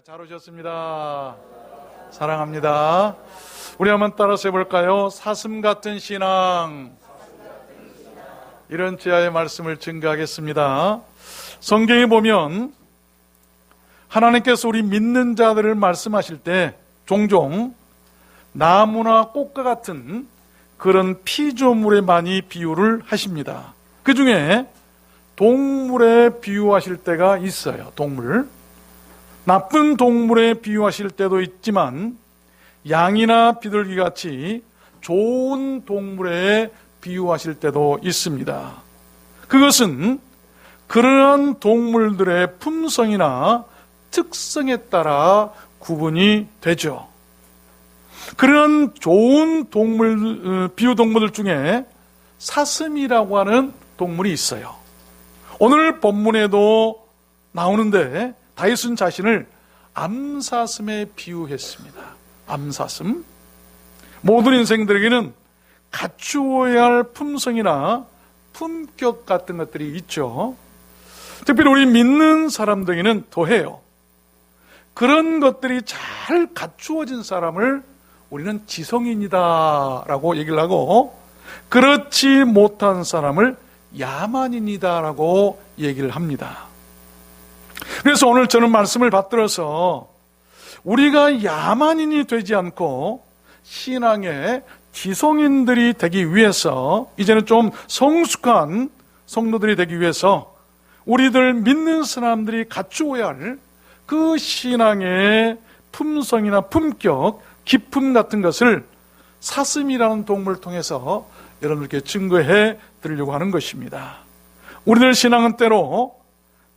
잘 오셨습니다. 사랑합니다. 우리 한번 따라서 해볼까요? 사슴 같은 신앙. 이런 제아의 말씀을 증거하겠습니다. 성경에 보면 하나님께서 우리 믿는 자들을 말씀하실 때 종종 나무나 꽃과 같은 그런 피조물에 많이 비유를 하십니다. 그 중에 동물에 비유하실 때가 있어요. 동물. 나쁜 동물에 비유하실 때도 있지만 양이나 비둘기 같이 좋은 동물에 비유하실 때도 있습니다. 그것은 그러한 동물들의 품성이나 특성에 따라 구분이 되죠. 그런 좋은 동물, 비유동물들 중에 사슴이라고 하는 동물이 있어요. 오늘 본문에도 나오는데 다윗은 자신을 암사슴에 비유했습니다. 암사슴. 모든 인생들에게는 갖추어야 할 품성이나 품격 같은 것들이 있죠. 특별히 우리 믿는 사람들에게는 더해요. 그런 것들이 잘 갖추어진 사람을 우리는 지성인이다 라고 얘기를 하고, 그렇지 못한 사람을 야만인이다 라고 얘기를 합니다. 그래서 오늘 저는 말씀을 받들어서 우리가 야만인이 되지 않고 신앙의 지성인들이 되기 위해서, 이제는 좀 성숙한 성도들이 되기 위해서 우리들 믿는 사람들이 갖추어야 할 그 신앙의 품성이나 품격, 기품 같은 것을 사슴이라는 동물을 통해서 여러분들께 증거해 드리려고 하는 것입니다. 우리들 신앙은 때로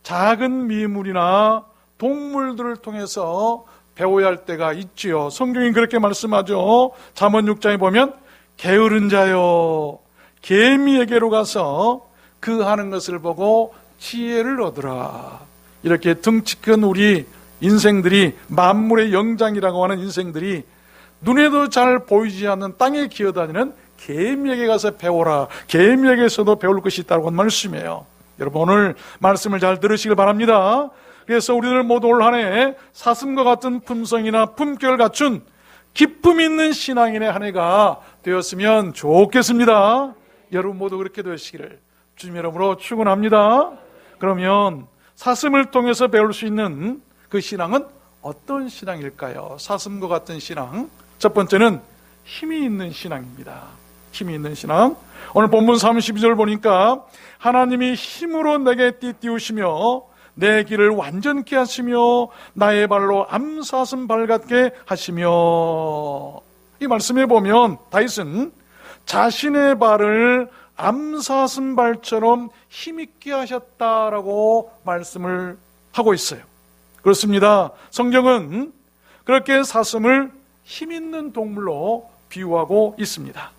작은 미물이나 동물들을 통해서 배워야 할 때가 있지요. 성경이 그렇게 말씀하죠. 잠언 6장에 보면 게으른 자여 개미에게로 가서 그 하는 것을 보고 지혜를 얻으라. 이렇게 등치 큰 우리 인생들이, 만물의 영장이라고 하는 인생들이 눈에도 잘 보이지 않는 땅에 기어다니는 개미에게 가서 배워라. 개미에게서도 배울 것이 있다고 하는 말씀이에요. 여러분 오늘 말씀을 잘 들으시길 바랍니다. 그래서 우리들 모두 올 한 해 사슴과 같은 품성이나 품격을 갖춘 기품 있는 신앙인의 한 해가 되었으면 좋겠습니다. 여러분 모두 그렇게 되시기를 주님 이름으로 축원합니다. 그러면 사슴을 통해서 배울 수 있는 그 신앙은 어떤 신앙일까요? 사슴과 같은 신앙. 첫 번째는 힘이 있는 신앙입니다. 힘이 있는 신앙. 오늘 본문 32절 보니까 하나님이 힘으로 내게 띠띠우시며 내 길을 완전케 하시며 나의 발로 암사슴 발 같게 하시며, 이 말씀에 보면 다윗은 자신의 발을 암사슴 발처럼 힘있게 하셨다라고 말씀을 하고 있어요. 그렇습니다. 성경은 그렇게 사슴을 힘있는 동물로 비유하고 있습니다.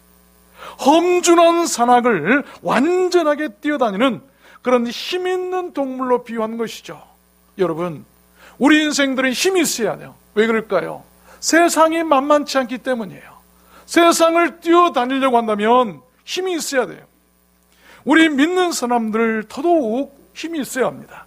험준한 산악을 완전하게 뛰어다니는 그런 힘있는 동물로 비유한 것이죠. 여러분, 우리 인생들은 힘이 있어야 돼요. 왜 그럴까요? 세상이 만만치 않기 때문이에요. 세상을 뛰어다니려고 한다면 힘이 있어야 돼요. 우리 믿는 사람들 더더욱 힘이 있어야 합니다.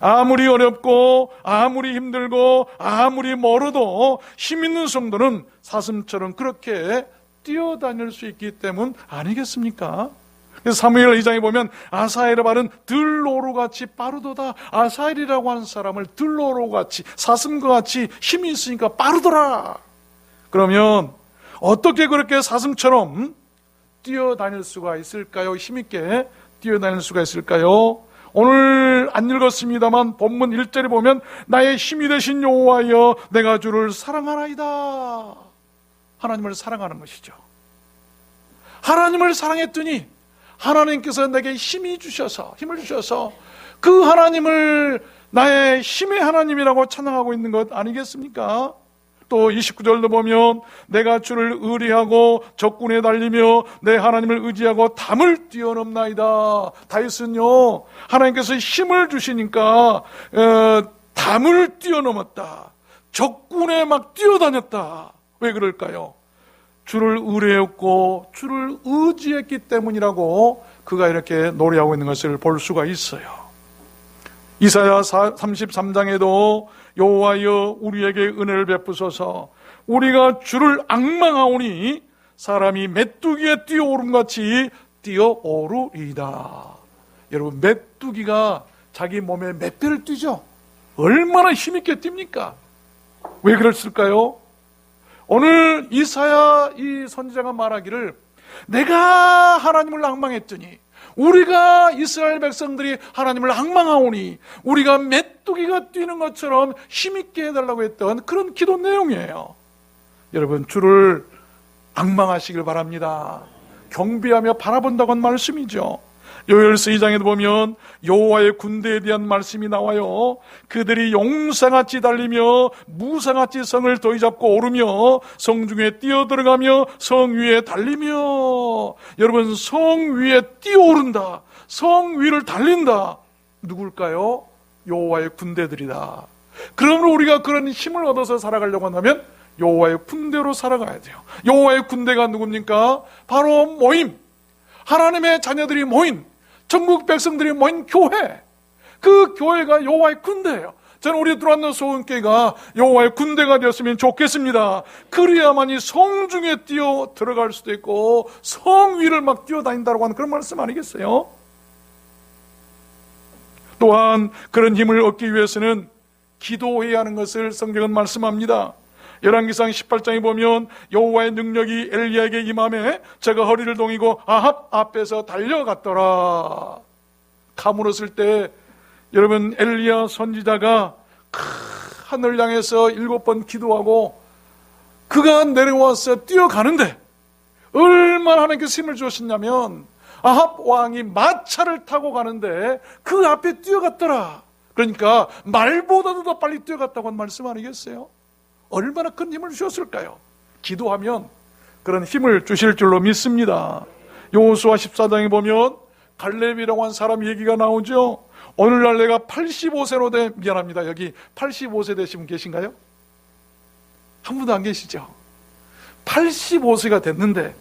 아무리 어렵고 아무리 힘들고 아무리 멀어도 힘 있는 성도는 사슴처럼 그렇게 뛰어다닐 수 있기 때문 아니겠습니까? 그래서 사무엘 2장에 보면 아사엘의 발은 들로로같이 빠르도다. 아사엘이라고 하는 사람을 들로로같이, 사슴과 같이 힘이 있으니까 빠르더라. 그러면 어떻게 그렇게 사슴처럼 뛰어다닐 수가 있을까요? 힘있게 뛰어다닐 수가 있을까요? 오늘 안 읽었습니다만 본문 1절에 보면 나의 힘이 되신 여호와여 내가 주를 사랑하나이다. 하나님을 사랑하는 것이죠. 하나님을 사랑했더니 하나님께서 내게 힘을 주셔서 그 하나님을 나의 힘의 하나님이라고 찬양하고 있는 것 아니겠습니까? 또 29절도 보면 내가 주를 의리하고 적군에 달리며 내 하나님을 의지하고 담을 뛰어넘나이다. 다윗은요, 하나님께서 힘을 주시니까 담을 뛰어넘었다. 적군에 막 뛰어다녔다. 왜 그럴까요? 주를 의뢰했고 주를 의지했기 때문이라고 그가 이렇게 노래하고 있는 것을 볼 수가 있어요. 이사야 33장에도 여호와여 우리에게 은혜를 베푸소서. 우리가 주를 앙망하오니 사람이 메뚜기에 뛰어오름같이 뛰어오르리이다. 여러분, 메뚜기가 자기 몸에 몇 배를 뛰죠? 얼마나 힘있게 뜁니까? 왜 그랬을까요? 오늘 이사야 이 선지자가 말하기를, 내가 하나님을 앙망했더니, 우리가 이스라엘 백성들이 하나님을 앙망하오니 우리가 메뚜기가 뛰는 것처럼 힘있게 해달라고 했던 그런 기도 내용이에요. 여러분, 주를 앙망하시길 바랍니다. 경배하며 바라본다고 한 말씀이죠. 요엘서 2장에도 보면 여호와의 군대에 대한 말씀이 나와요. 그들이 용사같이 달리며 무사같이 성을 더이잡고 오르며 성중에 뛰어들어가며 성 위에 달리며. 여러분, 성 위에 뛰어오른다, 성 위를 달린다. 누굴까요? 여호와의 군대들이다. 그러므로 우리가 그런 힘을 얻어서 살아가려고 한다면 여호와의 군대로 살아가야 돼요. 여호와의 군대가 누굽니까? 바로 모임, 하나님의 자녀들이 모인, 전국 백성들이 모인 교회, 그 교회가 여호와의 군대예요. 저는 우리 들어왔는 소원교회가 여호와의 군대가 되었으면 좋겠습니다. 그래야만이 성중에 뛰어 들어갈 수도 있고 성 위를 막 뛰어다닌다고 하는 그런 말씀 아니겠어요? 또한 그런 힘을 얻기 위해서는 기도해야 하는 것을 성경은 말씀합니다. 열왕기상 18장에 보면 여호와의 능력이 엘리야에게 임함에 저가 허리를 동이고 아합 앞에서 달려갔더라. 가물었을 때 여러분, 엘리야 선지자가 하늘 향해서 7번 기도하고 그가 내려와서 뛰어가는데 얼마나 하나님께서 힘을 주셨냐면 아합 왕이 마차를 타고 가는데 그 앞에 뛰어갔더라. 그러니까 말보다도 더 빨리 뛰어갔다고 한 말씀 아니겠어요? 얼마나 큰 힘을 주셨을까요? 기도하면 그런 힘을 주실 줄로 믿습니다. 여호수아 14장에 보면 갈렙이라고 한 사람 얘기가 나오죠. 오늘날 내가 85세로 돼, 미안합니다, 여기 85세 되신 분 계신가요? 한 분도 안 계시죠? 85세가 됐는데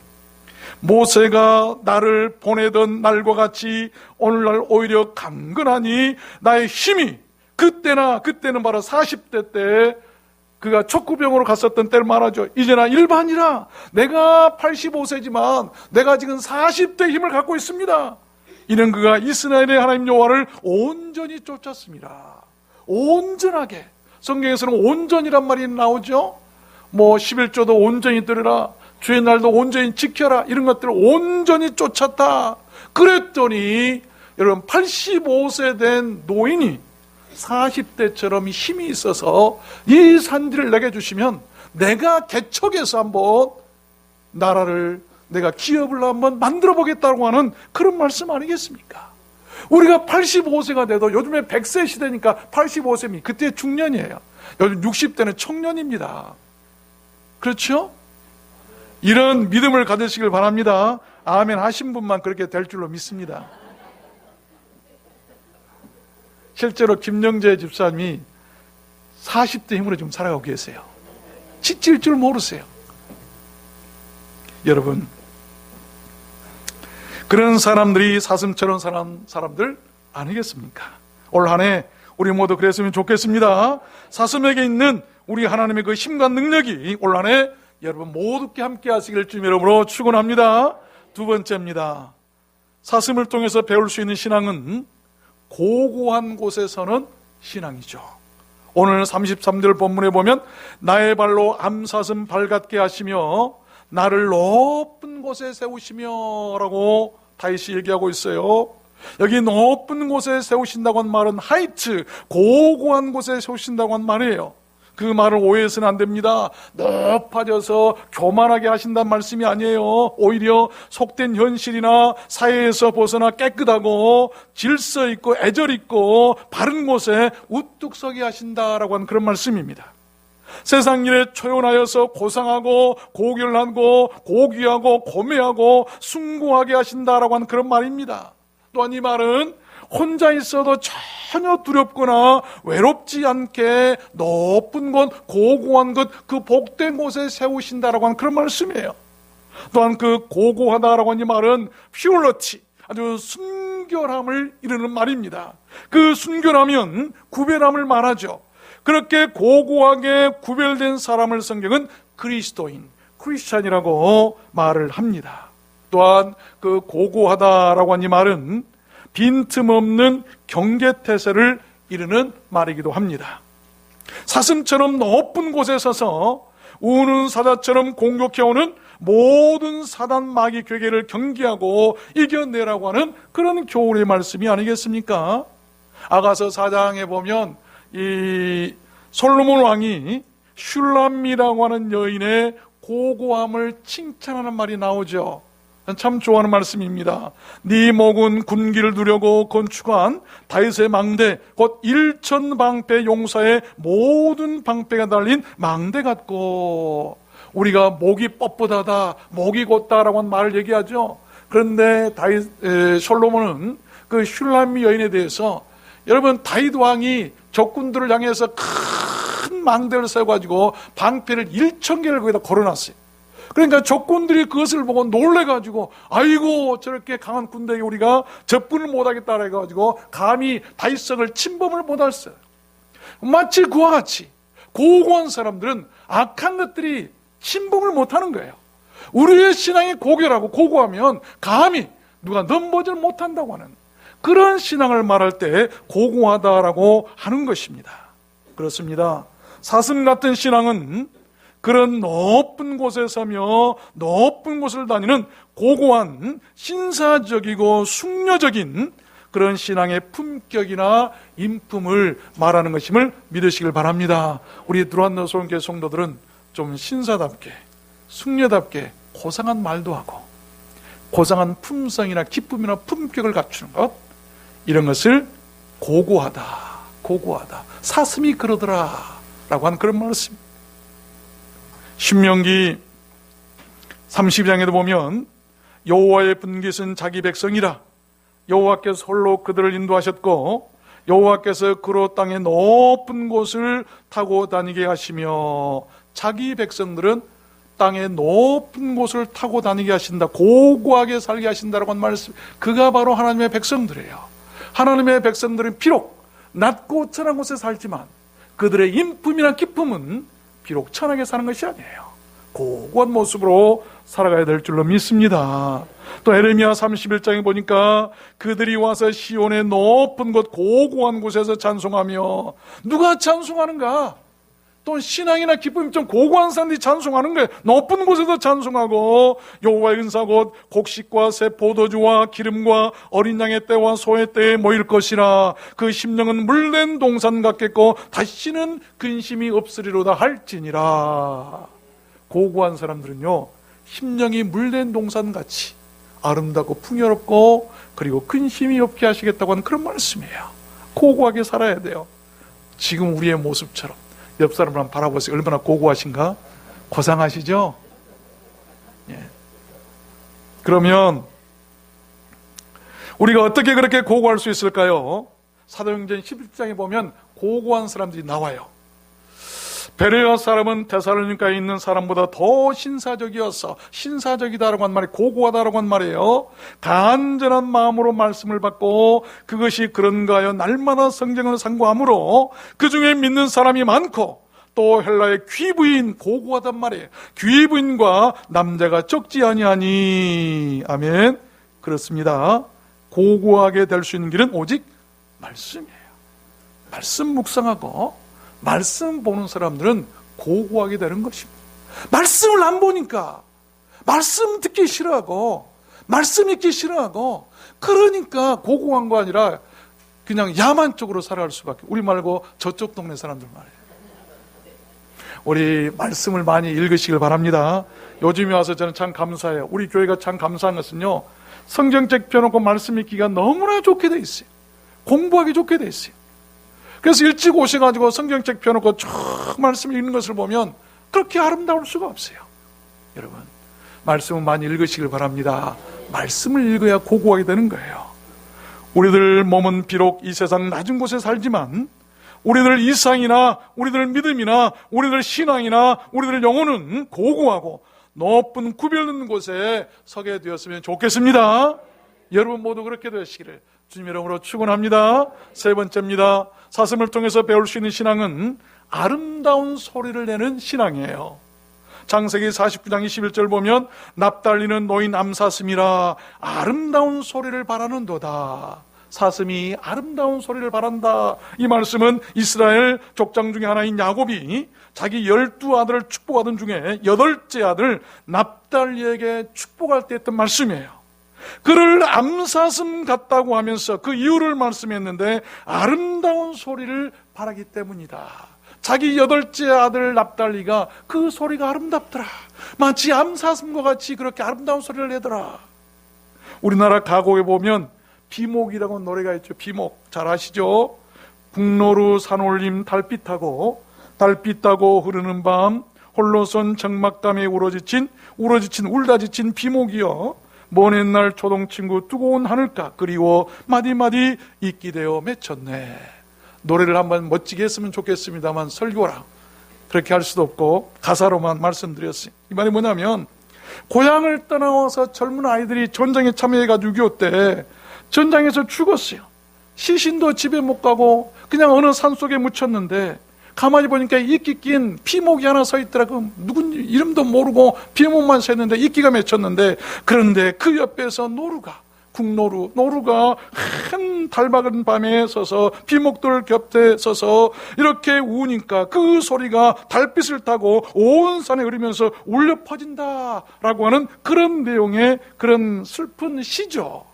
모세가 나를 보내던 날과 같이 오늘날 오히려 강건하니 나의 힘이 그때는 바로 40대 때 그가 촉구병으로 갔었던 때를 말하죠. 이제 나 일반이라, 내가 85세지만 내가 지금 40대 힘을 갖고 있습니다. 이는 그가 이스라엘의 하나님 여호와를 온전히 쫓았습니다. 온전하게, 성경에서는 온전이란 말이 나오죠. 뭐 11조도 온전히 들으라, 주의 날도 온전히 지켜라, 이런 것들을 온전히 쫓았다. 그랬더니 여러분, 85세 된 노인이 40대처럼 힘이 있어서 이 산지를 내게 주시면 내가 개척해서 한번 나라를, 내가 기업을 한번 만들어 보겠다고 하는 그런 말씀 아니겠습니까? 우리가 85세가 돼도 요즘에 100세 시대니까 85세면 그때 중년이에요. 요즘 60대는 청년입니다. 그렇죠? 이런 믿음을 가지시길 바랍니다. 아멘 하신 분만 그렇게 될 줄로 믿습니다. 실제로 김영재 집사님이 40대 힘으로 지금 살아가고 계세요. 지칠 줄 모르세요. 여러분, 그런 사람들이 사슴처럼 사는 사람들 아니겠습니까? 올 한 해 우리 모두 그랬으면 좋겠습니다. 사슴에게 있는 우리 하나님의 그 힘과 능력이 올 한 해 여러분 모두께 함께 하시길 주님 이름으로 축원합니다. 두 번째입니다. 사슴을 통해서 배울 수 있는 신앙은 고고한 곳에서는 신앙이죠. 오늘 33절 본문에 보면 나의 발로 암사슴 발 같게 하시며 나를 높은 곳에 세우시며 라고 다윗이 얘기하고 있어요. 여기 높은 곳에 세우신다고 한 말은 하이트, 고고한 곳에 세우신다고 한 말이에요. 그 말을 오해해서는 안 됩니다. 높아져서 교만하게 하신다는 말씀이 아니에요. 오히려 속된 현실이나 사회에서 벗어나 깨끗하고 질서 있고 애절 있고 바른 곳에 우뚝 서게 하신다라고 하는 그런 말씀입니다. 세상 일에 초연하여서 고상하고 고결하고 고귀하고 고매하고 숭고하게 하신다라고 하는 그런 말입니다. 또한 이 말은 혼자 있어도 전혀 두렵거나 외롭지 않게 높은 곳, 고고한 곳, 그 복된 곳에 세우신다라고 하는 그런 말씀이에요. 또한 그 고고하다라고 하는 이 말은 퓨어리티, 아주 순결함을 이루는 말입니다. 그 순결하면 구별함을 말하죠. 그렇게 고고하게 구별된 사람을 성경은 그리스도인, 크리스찬이라고 말을 합니다. 또한 그 고고하다라고 한 이 말은 빈틈없는 경계태세를 이르는 말이기도 합니다. 사슴처럼 높은 곳에 서서 우는 사자처럼 공격해오는 모든 사단 마귀 괴계를 경계하고 이겨내라고 하는 그런 교훈의 말씀이 아니겠습니까? 아가서 4장에 보면 이 솔로몬 왕이 슐람이라고 하는 여인의 고고함을 칭찬하는 말이 나오죠. 참 좋아하는 말씀입니다. 네 목은 군기를 누려고 건축한 다윗의 망대, 곧 1000방패 용사의 모든 방패가 달린 망대 같고, 우리가 목이 뻣뻣하다, 목이 곧다라고 하는 말을 얘기하죠. 그런데 솔로몬은 그 슐람미 여인에 대해서, 여러분 다윗 왕이 적군들을 향해서 큰 망대를 세워가지고 방패를 1000개를 거기다 걸어놨어요. 그러니까 적군들이 그것을 보고 놀래가지고, 아이고 저렇게 강한 군대에 우리가 접근을 못하겠다 해가지고 감히 다윗성을 침범을 못했어요. 마치 그와 같이 고고한 사람들은 악한 것들이 침범을 못하는 거예요. 우리의 신앙이 고결하고 고고하면 감히 누가 넘보질 못한다고 하는 그런 신앙을 말할 때 고고하다라고 하는 것입니다. 그렇습니다. 사슴 같은 신앙은 그런 높은 곳에 서며 높은 곳을 다니는 고고한 신사적이고 숭려적인 그런 신앙의 품격이나 인품을 말하는 것임을 믿으시길 바랍니다. 우리 두란노 소원교회 성도들은 좀 신사답게, 숭려답게 고상한 말도 하고 고상한 품성이나 기쁨이나 품격을 갖추는 것, 이런 것을 고고하다, 고고하다, 사슴이 그러더라 라고 하는 그런 말씀입니다. 신명기 32장에도 보면 여호와의 분깃은 자기 백성이라, 여호와께서 홀로 그들을 인도하셨고 여호와께서 그로 땅의 높은 곳을 타고 다니게 하시며, 자기 백성들은 땅의 높은 곳을 타고 다니게 하신다, 고고하게 살게 하신다라고 하는 말씀, 그가 바로 하나님의 백성들이에요. 하나님의 백성들은 비록 낮고 천한 곳에 살지만 그들의 인품이나 기쁨은 비록 천하게 사는 것이 아니에요. 고고한 모습으로 살아가야 될 줄로 믿습니다. 또 에레미야 31장에 보니까 그들이 와서 시온의 높은 곳, 고고한 곳에서 찬송하며, 누가 찬송하는가? 또 신앙이나 기쁨이 좀 고고한 사람들이 찬송하는 거예요. 높은 곳에서 찬송하고, 여호와의 은사 곧 곡식과 새 포도주와 기름과 어린 양의 때와 소의 때에 모일 것이라. 그 심령은 물된 동산 같겠고 다시는 근심이 없으리로다 할지니라. 고고한 사람들은요, 심령이 물된 동산같이 아름답고 풍요롭고 그리고 근심이 없게 하시겠다고 하는 그런 말씀이에요. 고고하게 살아야 돼요. 지금 우리의 모습처럼. 옆 사람을 한번 바라보세요. 얼마나 고고하신가? 고상하시죠? 예. 그러면 우리가 어떻게 그렇게 고고할 수 있을까요? 사도행전 11장에 보면 고고한 사람들이 나와요. 베레아 사람은 데살로니가에 있는 사람보다 더 신사적이어서, 신사적이다라고 한 말이 고고하다라고 한 말이에요. 간절한 마음으로 말씀을 받고 그것이 그런가 하여 날마다 성경을 상고하므로 그 중에 믿는 사람이 많고, 또 헬라의 귀부인, 고고하단 말이에요. 귀부인과 남자가 적지 아니하니. 아멘. 그렇습니다. 고고하게 될 수 있는 길은 오직 말씀이에요. 말씀 묵상하고 말씀 보는 사람들은 고고하게 되는 것입니다. 말씀을 안 보니까 말씀 듣기 싫어하고 말씀 읽기 싫어하고, 그러니까 고고한 거 아니라 그냥 야만 쪽으로 살아갈 수밖에. 우리 말고 저쪽 동네 사람들 말이에요. 우리 말씀을 많이 읽으시길 바랍니다. 요즘에 와서 저는 참 감사해요. 우리 교회가 참 감사한 것은요, 성경책 펴놓고 말씀 읽기가 너무나 좋게 돼 있어요. 공부하기 좋게 돼 있어요. 그래서 일찍 오셔가지고 성경책 펴놓고 쭉 말씀 읽는 것을 보면 그렇게 아름다울 수가 없어요. 여러분, 말씀을 많이 읽으시길 바랍니다. 말씀을 읽어야 고고하게 되는 거예요. 우리들 몸은 비록 이 세상 낮은 곳에 살지만 우리들 이상이나 우리들 믿음이나 우리들 신앙이나 우리들 영혼은 고고하고 높은 구별 있는 곳에 서게 되었으면 좋겠습니다. 여러분 모두 그렇게 되시기를 주님 이름으로 축원합니다. 세 번째입니다. 사슴을 통해서 배울 수 있는 신앙은 아름다운 소리를 내는 신앙이에요. 창세기 49장 21절 보면 납달리는 노인 암사슴이라 아름다운 소리를 바라는도다. 사슴이 아름다운 소리를 바란다. 이 말씀은 이스라엘 족장 중에 하나인 야곱이 자기 12아들을 축복하던 중에 8째 아들 납달리에게 축복할 때 했던 말씀이에요. 그를 암사슴 같다고 하면서 그 이유를 말씀했는데 아름다운 소리를 바라기 때문이다. 자기 8째 아들 납달리가 그 소리가 아름답더라. 마치 암사슴과 같이 그렇게 아름다운 소리를 내더라. 우리나라 가곡에 보면 비목이라고 노래가 있죠. 비목 잘 아시죠? 북노루 산올림 달빛하고 달빛 타고 흐르는 밤 홀로선 적막감에 울어지친 울다지친 비목이여 먼 옛날 초동친구 뜨거운 하늘가 그리워 마디마디 잊기되어 맺혔네. 노래를 한번 멋지게 했으면 좋겠습니다만 설교라 그렇게 할 수도 없고 가사로만 말씀드렸어요. 이 말이 뭐냐면 고향을 떠나와서 젊은 아이들이 전장에 참여해가지고 6.25 때 전장에서 죽었어요. 시신도 집에 못 가고 그냥 어느 산속에 묻혔는데 가만히 보니까 이끼 낀 피목이 하나 서 있더라. 그 누군 이름도 모르고 피목만 서 있는데 이끼가 맺혔는데, 그런데 그 옆에서 국노루가 한 달박은 밤에 서서 피목들 곁에 서서 이렇게 우니까 그 소리가 달빛을 타고 온 산에 흐르면서 울려 퍼진다라고 하는 그런 내용의 그런 슬픈 시죠.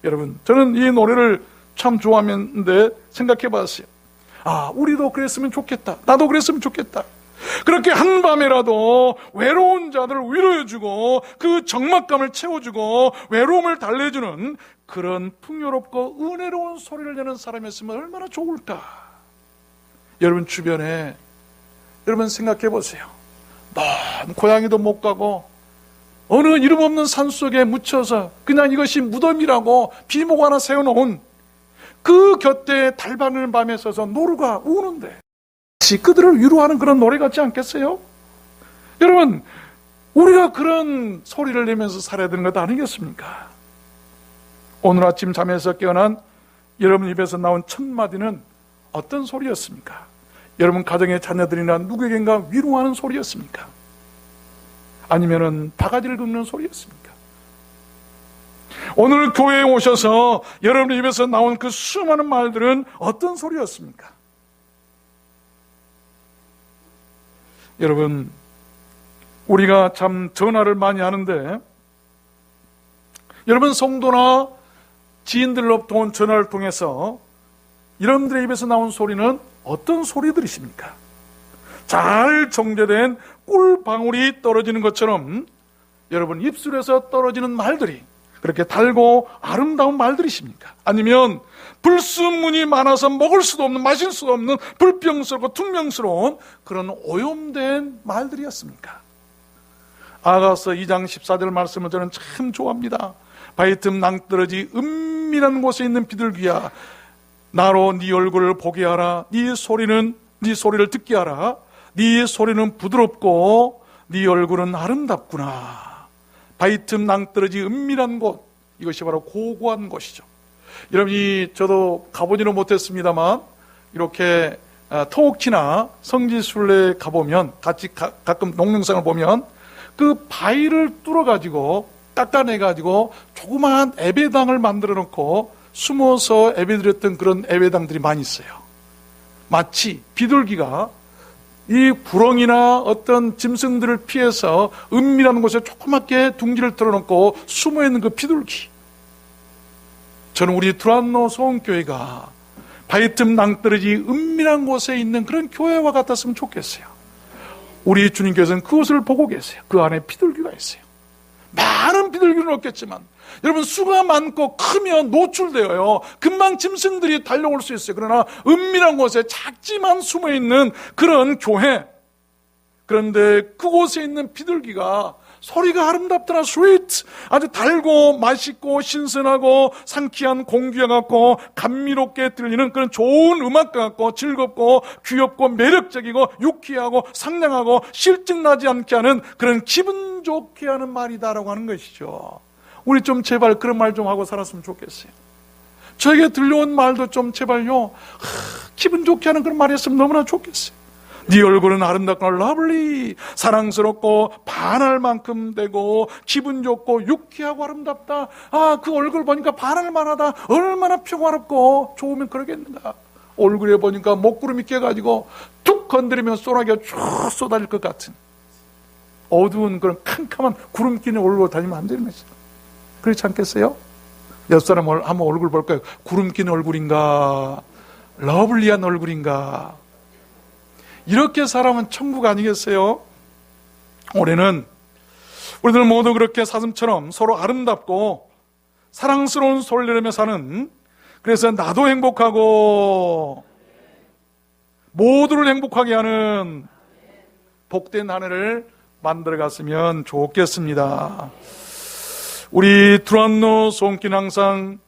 여러분, 저는 이 노래를 참 좋아하는데 생각해 봤어요. 아, 우리도 그랬으면 좋겠다. 나도 그랬으면 좋겠다. 그렇게 한밤에라도 외로운 자들을 위로해주고 그 적막감을 채워주고 외로움을 달래주는 그런 풍요롭고 은혜로운 소리를 내는 사람이었으면 얼마나 좋을까. 여러분 주변에 여러분 생각해 보세요. 먼 고향에도 못 가고 어느 이름 없는 산속에 묻혀서 그냥 이것이 무덤이라고 비목 하나 세워놓은 그 곁에 달바늘 밤에 서서 노루가 우는데 그들을 위로하는 그런 노래 같지 않겠어요? 여러분, 우리가 그런 소리를 내면서 살아야 되는 것 아니겠습니까? 오늘 아침 잠에서 깨어난 여러분 입에서 나온 첫 마디는 어떤 소리였습니까? 여러분 가정의 자녀들이나 누구에겐가 위로하는 소리였습니까? 아니면은 바가지를 긁는 소리였습니까? 오늘 교회에 오셔서 여러분 입에서 나온 그 수많은 말들은 어떤 소리였습니까? 여러분, 우리가 참 전화를 많이 하는데 여러분 성도나 지인들로부터 온 전화를 통해서 여러분들의 입에서 나온 소리는 어떤 소리들이십니까? 잘 정제된 꿀방울이 떨어지는 것처럼 여러분 입술에서 떨어지는 말들이 그렇게 달고 아름다운 말들이십니까? 아니면 불순물이 많아서 먹을 수도 없는, 마실 수도 없는 불평스럽고 퉁명스러운 그런 오염된 말들이었습니까? 아가서 2장 14절 말씀을 저는 참 좋아합니다. 바위 틈 낭떠러지 은밀한 곳에 있는 비둘기야, 나로 네 얼굴을 보게 하라. 네 소리를 듣게 하라. 네 소리는 부드럽고 네 얼굴은 아름답구나. 바위 틈 낭떠러지 은밀한 곳, 이것이 바로 고고한 곳이죠. 여러분이 저도 가보지는 못했습니다만 이렇게 터옥치나 성지순례에 가보면 같이 가끔 농림상을 보면 그 바위를 뚫어가지고 깎아내가지고 조그마한 애배당을 만들어 놓고 숨어서 애배드렸던 그런 애배당들이 많이 있어요. 마치 비둘기가 이 구렁이나 어떤 짐승들을 피해서 은밀한 곳에 조그맣게 둥지를 틀어놓고 숨어있는 그 비둘기. 저는 우리 두란노 소원교회가 바위틈 낭떠러지 은밀한 곳에 있는 그런 교회와 같았으면 좋겠어요. 우리 주님께서는 그것을 보고 계세요. 그 안에 비둘기가 있어요. 많은 비둘기는 없겠지만 여러분 수가 많고 크면 노출되어요. 금방 짐승들이 달려올 수 있어요. 그러나 은밀한 곳에 작지만 숨어있는 그런 교회, 그런데 그곳에 있는 비둘기가 소리가 아름답더라. 스위트, 아주 달고 맛있고 신선하고 상쾌한 공기와 같고 감미롭게 들리는 그런 좋은 음악과 같고 즐겁고 귀엽고 매력적이고 유쾌하고 상냥하고 실증나지 않게 하는 그런 기분 좋게 하는 말이다라고 하는 것이죠. 우리 좀 제발 그런 말 좀 하고 살았으면 좋겠어요. 저에게 들려온 말도 좀 제발요, 기분 좋게 하는 그런 말이었으면 너무나 좋겠어요. 네 얼굴은 아름답고 러블리, 사랑스럽고 반할 만큼 되고 기분 좋고 유쾌하고 아름답다. 그 얼굴 보니까 반할 만하다. 얼마나 평화롭고 좋으면 그러겠는가. 얼굴에 보니까 먹구름이 껴가지고 툭 건드리면 소나기가 쭉 쏟아질 것 같은 어두운 그런 캄캄한 구름 끼는 얼굴로 다니면 안 되는 거죠. 그렇지 않겠어요? 옆 사람을 한번 얼굴 볼까요? 구름 끼는 얼굴인가, 러블리한 얼굴인가. 이렇게 살아면 천국 아니겠어요? 올해는 우리들 모두 그렇게 사슴처럼 서로 아름답고 사랑스러운 소리를 내며 사는, 그래서 나도 행복하고 모두를 행복하게 하는 복된 한 해를 만들어갔으면 좋겠습니다. 우리 두란노 소음기는 항상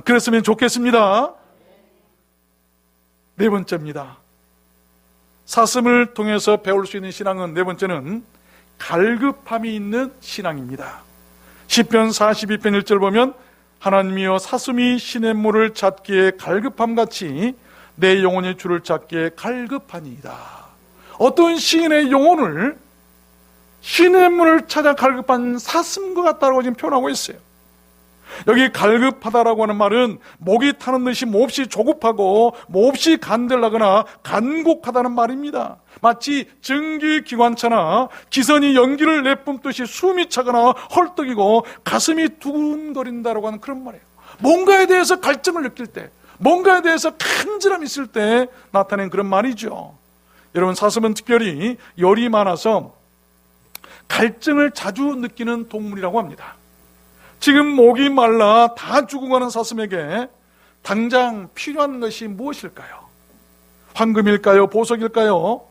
그랬으면 좋겠습니다. 네 번째입니다. 사슴을 통해서 배울 수 있는 신앙은, 네 번째는 갈급함이 있는 신앙입니다. 시편 42편 1절 보면 하나님이여 사슴이 시냇물을 찾기에 갈급함같이 내 영혼이 주를 찾기에 갈급하니이다. 어떤 시인의 영혼을 시냇물을 찾아 갈급한 사슴과 같다고 지금 표현하고 있어요. 여기 갈급하다라고 하는 말은 목이 타는 듯이 몹시 조급하고 몹시 간절하거나 간곡하다는 말입니다. 마치 증기기관차나 기선이 연기를 내뿜듯이 숨이 차거나 헐떡이고 가슴이 두근거린다라고 하는 그런 말이에요. 뭔가에 대해서 갈증을 느낄 때, 뭔가에 대해서 간절함이 있을 때 나타낸 그런 말이죠. 여러분, 사슴은 특별히 열이 많아서 갈증을 자주 느끼는 동물이라고 합니다. 지금 목이 말라 다 죽어가는 사슴에게 당장 필요한 것이 무엇일까요? 황금일까요? 보석일까요?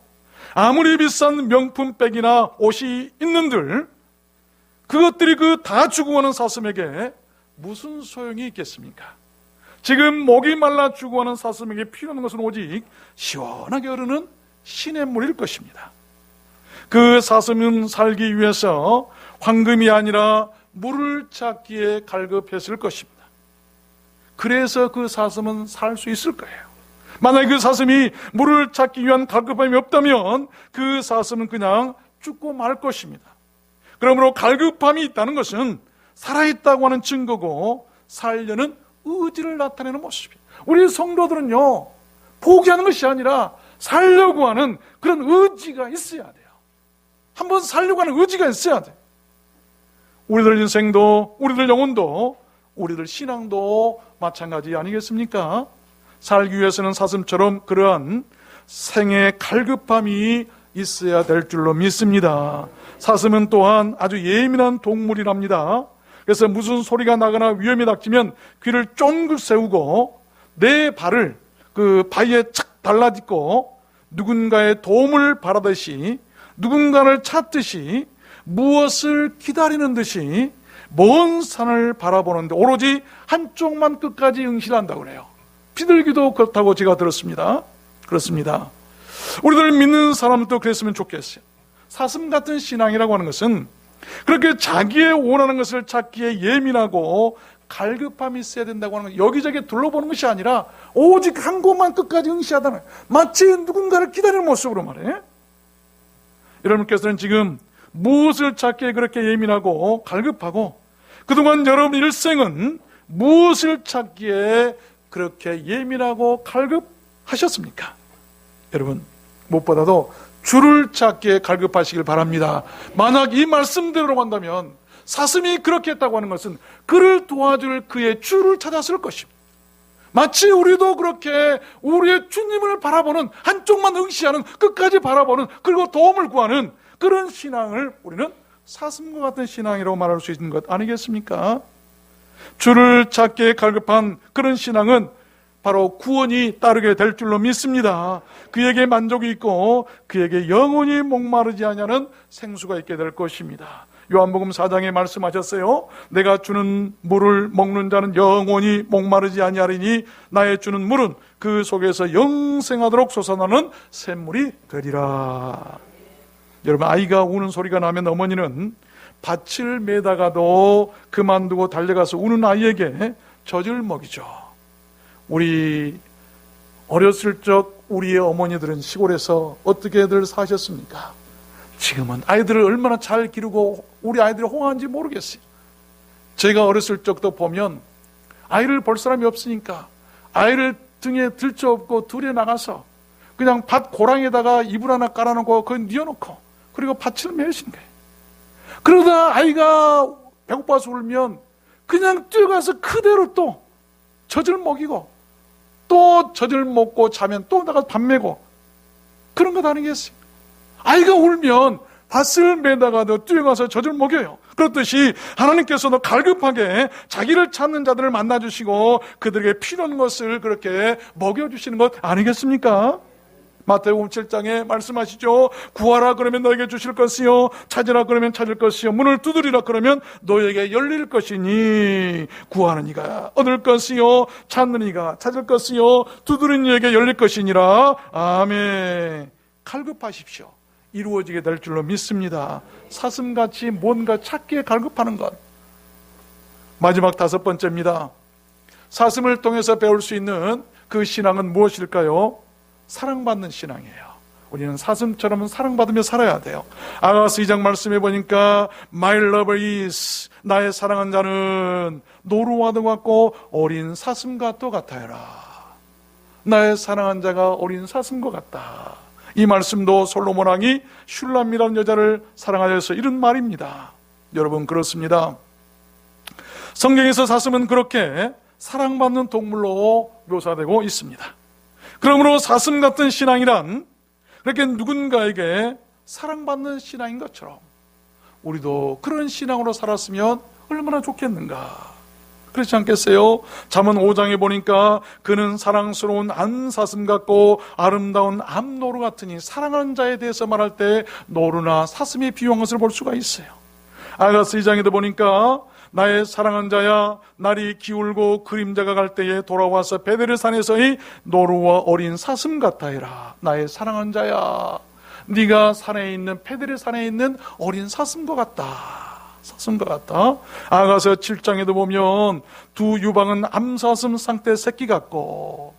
아무리 비싼 명품백이나 옷이 있는들 그것들이 그 다 죽어가는 사슴에게 무슨 소용이 있겠습니까? 지금 목이 말라 죽어가는 사슴에게 필요한 것은 오직 시원하게 흐르는 시냇물일 것입니다. 그 사슴은 살기 위해서 황금이 아니라 물을 찾기에 갈급했을 것입니다. 그래서 그 사슴은 살 수 있을 거예요. 만약에 그 사슴이 물을 찾기 위한 갈급함이 없다면 그 사슴은 그냥 죽고 말 것입니다. 그러므로 갈급함이 있다는 것은 살아있다고 하는 증거고 살려는 의지를 나타내는 모습이에요. 우리 성도들은요, 포기하는 것이 아니라 살려고 하는 그런 의지가 있어야 돼요. 한번 살려고 하는 의지가 있어야 돼요. 우리들 인생도, 우리들 영혼도, 우리들 신앙도 마찬가지 아니겠습니까? 살기 위해서는 사슴처럼 그러한 생의 갈급함이 있어야 될 줄로 믿습니다. 사슴은 또한 아주 예민한 동물이랍니다. 그래서 무슨 소리가 나거나 위험이 닥치면 귀를 쫑긋 세우고 내 발을 그 바위에 착 달라짓고 누군가의 도움을 바라듯이, 누군가를 찾듯이, 무엇을 기다리는 듯이 먼 산을 바라보는데 오로지 한쪽만 끝까지 응시한다고 그래요. 비둘기도 그렇다고 제가 들었습니다. 그렇습니다. 우리들 믿는 사람도 그랬으면 좋겠어요. 사슴 같은 신앙이라고 하는 것은 그렇게 자기의 원하는 것을 찾기에 예민하고 갈급함이 있어야 된다고 하는 것, 여기저기 둘러보는 것이 아니라 오직 한 곳만 끝까지 응시하다는, 마치 누군가를 기다리는 모습으로 말해. 여러분께서는 지금 무엇을 찾기에 그렇게 예민하고 갈급하고, 그동안 여러분 일생은 무엇을 찾기에 그렇게 예민하고 갈급하셨습니까? 여러분, 무엇보다도 주를 찾기에 갈급하시길 바랍니다. 만약 이 말씀대로 간다면 사슴이 그렇게 했다고 하는 것은 그를 도와줄 그의 주를 찾았을 것입니다. 마치 우리도 그렇게 우리의 주님을 바라보는, 한쪽만 응시하는, 끝까지 바라보는, 그리고 도움을 구하는 그런 신앙을 우리는 사슴과 같은 신앙이라고 말할 수 있는 것 아니겠습니까? 주를 찾기에 갈급한 그런 신앙은 바로 구원이 따르게 될 줄로 믿습니다. 그에게 만족이 있고 그에게 영원히 목마르지 아니하는 생수가 있게 될 것입니다. 요한복음 4장에 말씀하셨어요. 내가 주는 물을 먹는 자는 영원히 목마르지 아니하리니 나의 주는 물은 그 속에서 영생하도록 솟아나는 샘물이 되리라. 여러분, 아이가 우는 소리가 나면 어머니는 밭을 매다가도 그만두고 달려가서 우는 아이에게 젖을 먹이죠. 우리 어렸을 적 우리의 어머니들은 시골에서 어떻게들 사셨습니까? 지금은 아이들을 얼마나 잘 기르고 우리 아이들이 홍하는지 모르겠어요. 제가 어렸을 적도 보면 아이를 볼 사람이 없으니까 아이를 등에 들쳐업고 둘에 나가서 그냥 밭 고랑에다가 이불 하나 깔아놓고 그걸 뉘어놓고 그리고 밭을 메우신 거예요. 그러다 아이가 배고파서 울면 그냥 뛰어가서 그대로 또 젖을 먹이고 또 젖을 먹고 자면 또 나가서 밥 메고 그런 것 아니겠어요? 아이가 울면 밭을 매다가도 뛰어가서 젖을 먹여요. 그렇듯이 하나님께서도 갈급하게 자기를 찾는 자들을 만나주시고 그들에게 필요한 것을 그렇게 먹여주시는 것 아니겠습니까? 마태복음 7장에 말씀하시죠. 구하라 그러면 너에게 주실 것이요 찾으라 그러면 찾을 것이요 문을 두드리라 그러면 너에게 열릴 것이니 구하는 이가 얻을 것이요 찾는 이가 찾을 것이요 두드리는 이에게 열릴 것이니라. 아멘. 갈급하십시오. 이루어지게 될 줄로 믿습니다. 사슴같이 뭔가 찾기에 갈급하는 것. 마지막 5번째입니다. 사슴을 통해서 배울 수 있는 그 신앙은 무엇일까요? 사랑받는 신앙이에요. 우리는 사슴처럼 사랑받으며 살아야 돼요. 아가서 2장 말씀해 보니까 My lover is, 나의 사랑한 자는 노루와도 같고 어린 사슴과 또 같아요라. 나의 사랑한 자가 어린 사슴과 같다. 이 말씀도 솔로몬 왕이 슐람이라는 여자를 사랑하여서 이런 말입니다. 여러분, 그렇습니다. 성경에서 사슴은 그렇게 사랑받는 동물로 묘사되고 있습니다. 그러므로 사슴 같은 신앙이란 그렇게 누군가에게 사랑받는 신앙인 것처럼 우리도 그런 신앙으로 살았으면 얼마나 좋겠는가. 그렇지 않겠어요? 잠언 5장에 보니까 그는 사랑스러운 안사슴 같고 아름다운 암노루 같으니 사랑하는 자에 대해서 말할 때 노루나 사슴이 비유한 것을 볼 수가 있어요. 아가서 2장에도 보니까 나의 사랑한 자야 날이 기울고 그림자가 갈 때에 돌아와서 베델의 산에서의 노루와 어린 사슴 같아해라. 나의 사랑한 자야 네가 산에 있는 베델의 산에 있는 어린 사슴과 같다. 사슴과 같다. 아가서 7장에도 보면 두 유방은 암사슴 쌍태 새끼 같고,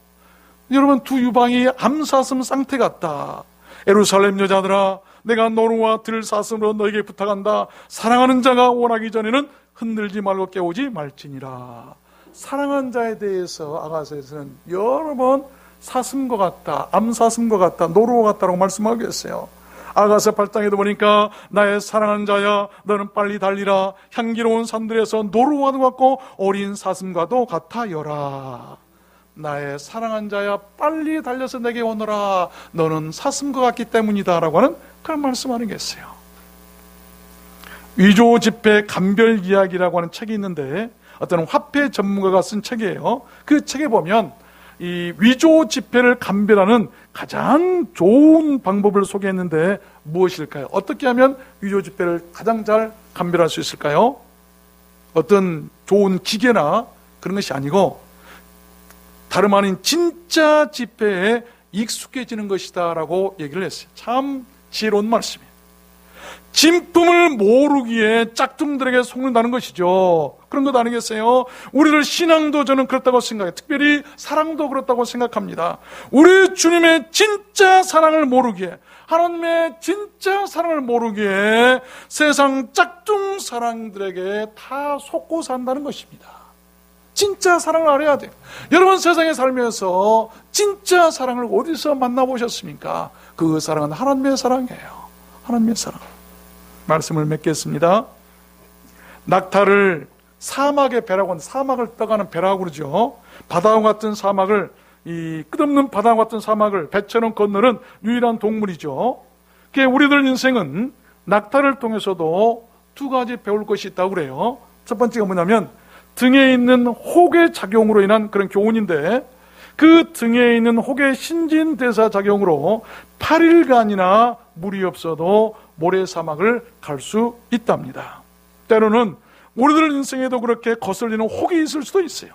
여러분 두 유방이 암사슴 쌍태 같다. 예루살렘 여자들아 내가 노루와 들사슴으로 너에게 부탁한다. 사랑하는 자가 원하기 전에는 흔들지 말고 깨우지 말지니라. 사랑한 자에 대해서 아가서에서는 여러 번 사슴과 같다, 암사슴과 같다, 노루와 같다라고 말씀하고 있어요. 아가서 8장에도 보니까 나의 사랑하는 자야 너는 빨리 달리라. 향기로운 산들에서 노루와도 같고 어린 사슴과도 같아여라. 나의 사랑한 자야 빨리 달려서 내게 오너라. 너는 사슴과 같기 때문이다 라고 하는 그런 말씀 아니겠어요? 위조지폐 감별 이야기라고 하는 책이 있는데 어떤 화폐 전문가가 쓴 책이에요. 그 책에 보면 이 위조 지폐를 감별하는 가장 좋은 방법을 소개했는데 무엇일까요? 어떻게 하면 위조 지폐를 가장 잘 감별할 수 있을까요? 어떤 좋은 기계나 그런 것이 아니고 다름 아닌 진짜 지폐에 익숙해지는 것이다 라고 얘기를 했어요. 참 지혜로운 말씀이에요. 진품을 모르기에 짝퉁들에게 속는다는 것이죠. 그런 것 아니겠어요? 우리를 신앙도 저는 그렇다고 생각해요. 특별히 사랑도 그렇다고 생각합니다. 우리 주님의 진짜 사랑을 모르기에, 하나님의 진짜 사랑을 모르기에 세상 짝퉁 사랑들에게 다 속고 산다는 것입니다. 진짜 사랑을 알아야 돼요. 여러분 세상에 살면서 진짜 사랑을 어디서 만나보셨습니까? 그 사랑은 하나님의 사랑이에요. 하나님의 사랑. 말씀을 맺겠습니다. 낙타를 사막의 배라고 하는, 사막을 떠가는 배라고 그러죠. 바다와 같은 사막을, 이 끝없는 바다와 같은 사막을 배처럼 건너는 유일한 동물이죠. 우리들 인생은 낙타를 통해서도 두 가지 배울 것이 있다고 그래요. 첫 번째가 뭐냐면 등에 있는 혹의 작용으로 인한 그런 교훈인데, 그 등에 있는 혹의 신진대사 작용으로 8일간이나 물이 없어도 모래사막을 갈 수 있답니다. 때로는 우리들 인생에도 그렇게 거슬리는 혹이 있을 수도 있어요.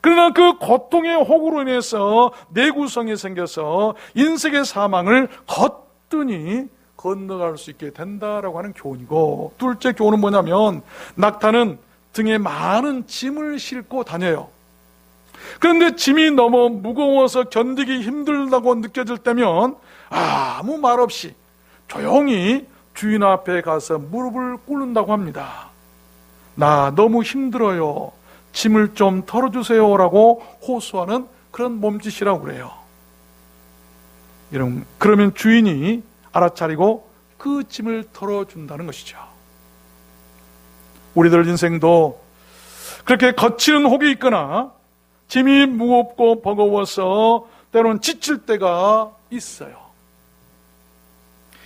그러나 그 고통의 혹으로 인해서 내구성이 생겨서 인생의 사망을 거뜬히 건너갈 수 있게 된다라고 하는 교훈이고, 둘째 교훈은 뭐냐면 낙타는 등에 많은 짐을 싣고 다녀요. 그런데 짐이 너무 무거워서 견디기 힘들다고 느껴질 때면 아무 말 없이 조용히 주인 앞에 가서 무릎을 꿇는다고 합니다. 나 너무 힘들어요. 짐을 좀 털어주세요 라고 호소하는 그런 몸짓이라고 그래요. 여러분, 그러면 주인이 알아차리고 그 짐을 털어준다는 것이죠. 우리들 인생도 그렇게 거칠은 혹이 있거나 짐이 무겁고 버거워서 때로는 지칠 때가 있어요.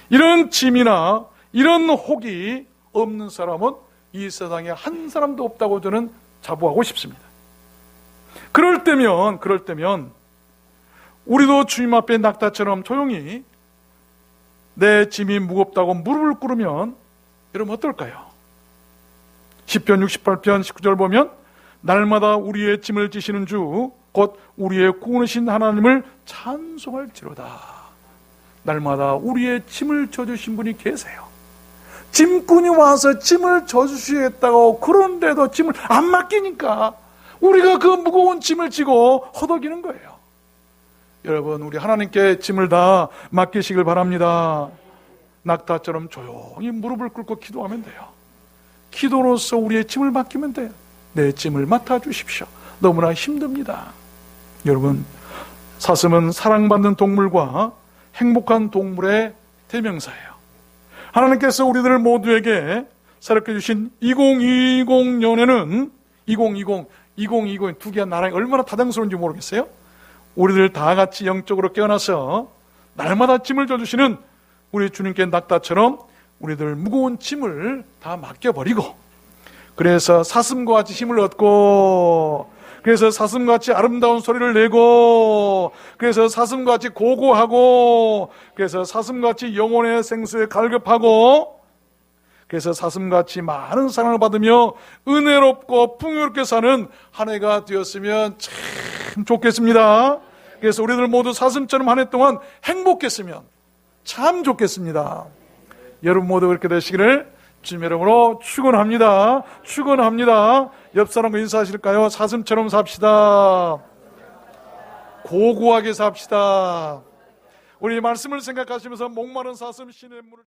이런 짐이나 이런 혹이 없는 사람은 이 세상에 한 사람도 없다고 저는 자부하고 싶습니다. 그럴 때면 우리도 주님 앞에 낙타처럼 조용히 내 짐이 무겁다고 무릎을 꿇으면 여러분 어떨까요? 시편 68편 19절 보면 날마다 우리의 짐을 지시는 주 곧 우리의 구원이신 하나님을 찬송할지로다. 날마다 우리의 짐을 져주신 분이 계세요. 짐꾼이 와서 짐을 져주시겠다고 그런데도 짐을 안 맡기니까 우리가 그 무거운 짐을 지고 허덕이는 거예요. 여러분, 우리 하나님께 짐을 다 맡기시길 바랍니다. 낙타처럼 조용히 무릎을 꿇고 기도하면 돼요. 기도로서 우리의 짐을 맡기면 돼요. 내 짐을 맡아주십시오. 너무나 힘듭니다. 여러분, 사슴은 사랑받는 동물과 행복한 동물의 대명사예요. 하나님께서 우리들 모두에게 새롭게 주신 2020년에는 2020 두 개의 나라가 얼마나 다정스러운지 모르겠어요. 우리들 다 같이 영적으로 깨어나서 날마다 짐을 져주시는 우리 주님께 낙타처럼 우리들 무거운 짐을 다 맡겨버리고, 그래서 사슴과 같이 힘을 얻고, 그래서 사슴과 같이 아름다운 소리를 내고, 그래서 사슴과 같이 고고하고, 그래서 사슴과 같이 영혼의 생수에 갈급하고, 그래서 사슴과 같이 많은 사랑을 받으며 은혜롭고 풍요롭게 사는 한 해가 되었으면 참 좋겠습니다. 그래서 우리들 모두 사슴처럼 한 해 동안 행복했으면 참 좋겠습니다. 여러분 모두 그렇게 되시기를 주님의 이름으로 축원합니다. 축원합니다. 옆 사람과 인사하실까요? 사슴처럼 삽시다. 고고하게 삽시다. 우리 말씀을 생각하시면서 목마른 사슴 시냇물을